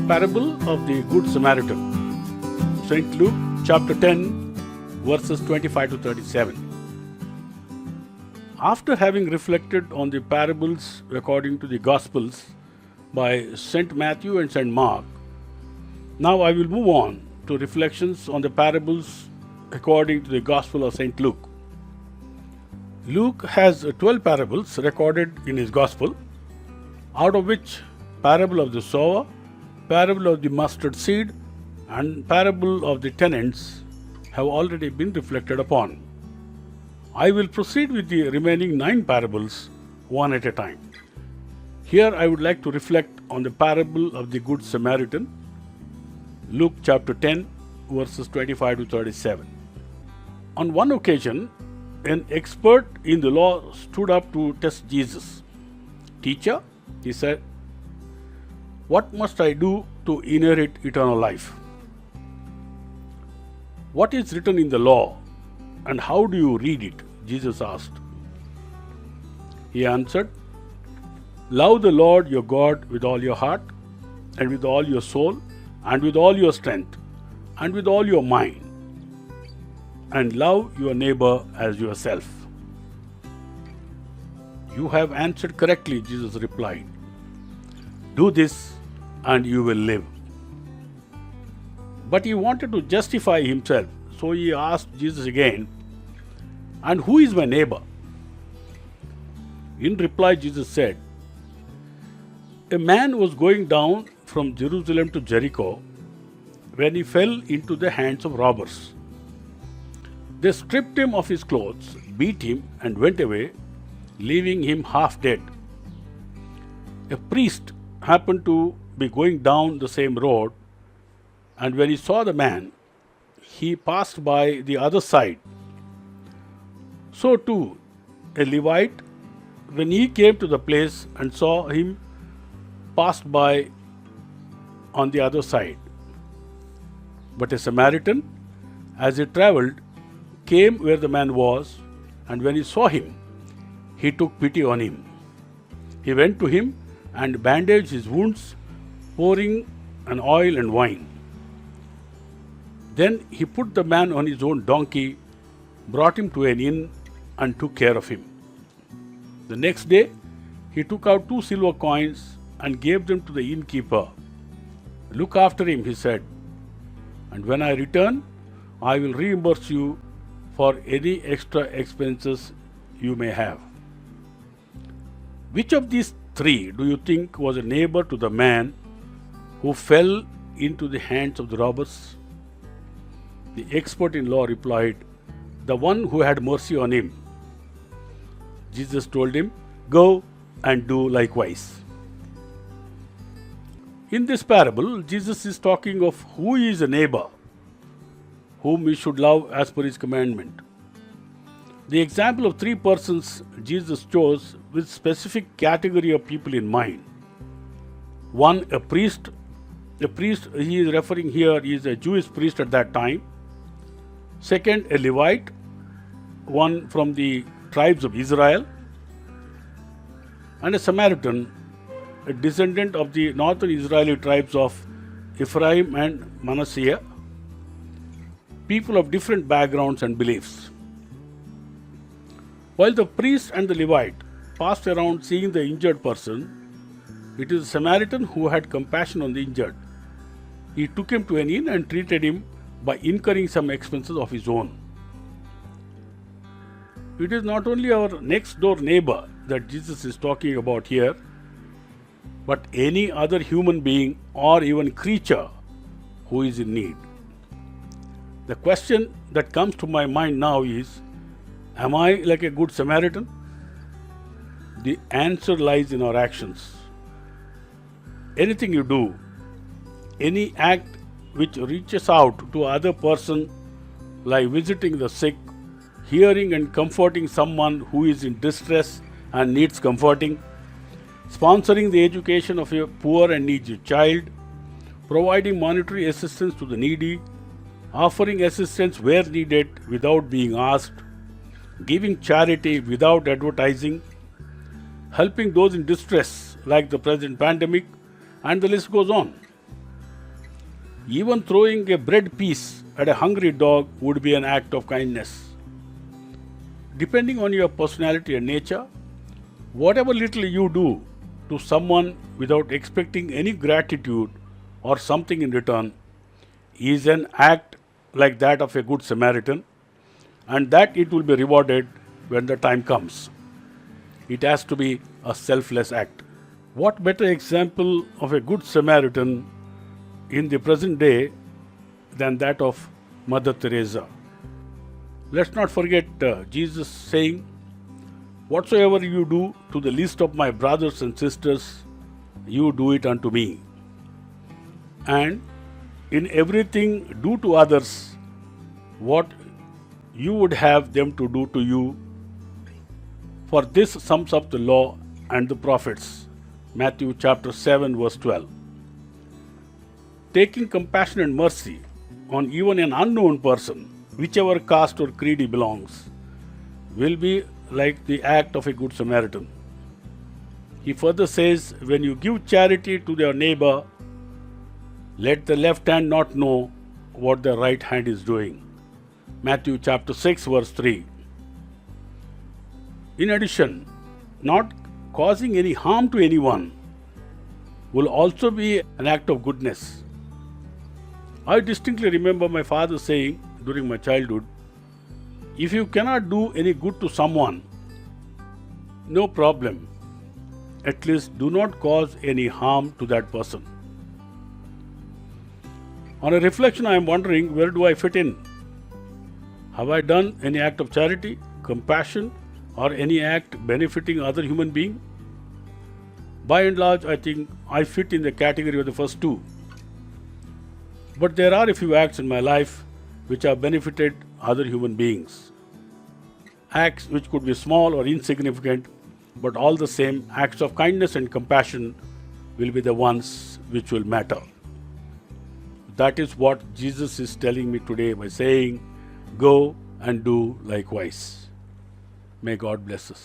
parable of the Good Samaritan. St.Luke Chapter 10, verses 25 to 37. After having reflected on the parables according to the Gospels by St. Matthew and St. Mark, now I will move on to reflections on the parables according to the Gospel of St. Luke. Luke has 12 parables recorded in his Gospel, out of which parable of the sower, parable of the mustard seed, and parable of the tenants have already been reflected upon. I will proceed with the remaining 9 parables one at a time. Here I would like to reflect on the parable of the Good Samaritan, Luke chapter 10, verses 25 to 37. On one occasion, an expert in the law stood up to test Jesus. "Teacher," he said, "what must I do to inherit eternal life?" "What is written in the law, and how do you read it?" Jesus asked. He answered, "Love the Lord your God with all your heart, and with all your soul, and with all your strength, and with all your mind, and love your neighbor as yourself." "You have answered correctly," Jesus replied. "Do this, and you will live." But he wanted to justify himself, so he asked Jesus again, "And who is my neighbor?" In reply, Jesus said, "A man was going down from Jerusalem to Jericho when he fell into the hands of robbers. They stripped him of his clothes, beat him, and went away, leaving him half dead. A priest happened to be going down the same road, and when he saw the man, he passed by the other side. So too, a Levite, when he came to the place and saw him, passed by on the other side. But a Samaritan, as he traveled, came where the man was, and when he saw him, he took pity on him. He went to him and bandaged his wounds, pouring an oil and wine. Then he put the man on his own donkey, brought him to an inn, and took care of him. The next day, he took out 2 silver coins and gave them to the innkeeper. 'Look after him,' he said, 'and when I return, I will reimburse you for any extra expenses you may have.' Which of these 3 do you think was a neighbor to the man who fell into the hands of the robbers?" The expert in law replied, "The one who had mercy on him." Jesus told him, "Go and do likewise." In this parable, Jesus is talking of who is a neighbor, whom we should love as per his commandment. The example of 3 persons Jesus chose with specific category of people in mind. One, a priest. The priest he is referring here is a Jewish priest at that time. Second, a Levite, one from the tribes of Israel. And a Samaritan, a descendant of the northern Israeli tribes of Ephraim and Manasseh, people of different backgrounds and beliefs. While the priest and the Levite passed around seeing the injured person, it is the Samaritan who had compassion on the injured. He took him to an inn and treated him by incurring some expenses of his own. It is not only our next door neighbor that Jesus is talking about here, but any other human being or even creature who is in need. The question that comes to my mind now is, am I like a good Samaritan? The answer lies in our actions. Anything you do, any act which reaches out to other person, like visiting the sick, hearing and comforting someone who is in distress and needs comforting, sponsoring the education of a poor and needy child, providing monetary assistance to the needy, offering assistance where needed without being asked, giving charity without advertising, helping those in distress like the present pandemic, and the list goes on. Even throwing a bread piece at a hungry dog would be an act of kindness. Depending on your personality and nature, whatever little you do to someone without expecting any gratitude or something in return is an act like that of a Good Samaritan, and that it will be rewarded when the time comes. It has to be a selfless act. What better example of a Good Samaritan in the present day than that of Mother Teresa? Let's not forget Jesus saying, "Whatsoever you do to the least of my brothers and sisters, you do it unto me." And in everything, do to others what you would have them to do to you. For this sums up the law and the prophets. Matthew chapter 7 verse 12. Taking compassion and mercy on even an unknown person, whichever caste or creed he belongs, will be like the act of a Good Samaritan. He further says, when you give charity to your neighbor, let the left hand not know what the right hand is doing. Matthew chapter 6 verse 3. In addition, not causing any harm to anyone will also be an act of goodness. I distinctly remember my father saying during my childhood, if you cannot do any good to someone, no problem. At least do not cause any harm to that person. On a reflection, I am wondering, where do I fit in? Have I done any act of charity, compassion, or any act benefiting other human being? By and large, I think I fit in the category of the first two. But there are a few acts in my life which have benefited other human beings. Acts which could be small or insignificant, but all the same, acts of kindness and compassion will be the ones which will matter. That is what Jesus is telling me today by saying, go and do likewise. May God bless us.